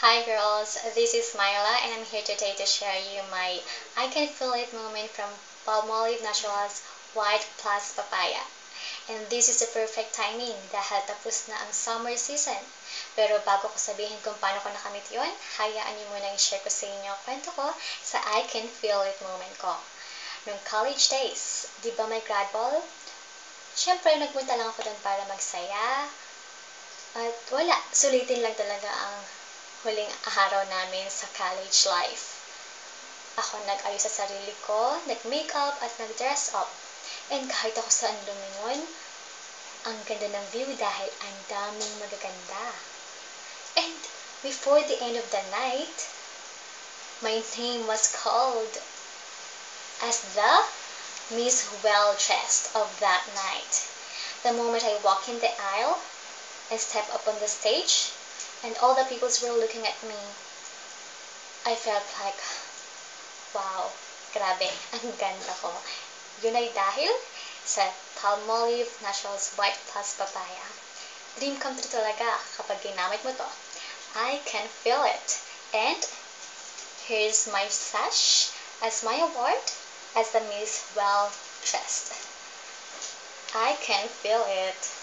Hi girls, this is Myla and I'm here today to share you my I Can Feel It moment from Palmolive Naturals White Plus Papaya. And this is the perfect timing dahil tapos na ang summer season. Pero bago ko sabihin kung paano ko nakamit yun, hayaan niyo muna i-share ko sa inyo ang kwento ko sa I Can Feel It moment ko. Nung college days, di ba may grad ball? Siyempre, nagpunta lang ako doon para magsaya. At wala, sulitin lang talaga ang huling araw namin sa college life. Ako nag-ayos sa sarili ko, nag-makeup at nag-dress up. And kahit ako saan lumingon, ang ganda ng view dahil ang daming magaganda. And before the end of the night, my name was called as the Miss Well-Dressed of that night. The moment I walked in the aisle and stepped up on the stage, and all the peoples were looking at me, I felt like, wow, grabe, ang ganda ko. Yun ay dahil sa Palmolive Naturals White Plus Papaya. Dream come true talaga kapag ginamit mo to. I can feel it. And here's my sash as my award as the Miss Well Dressed. I can feel it.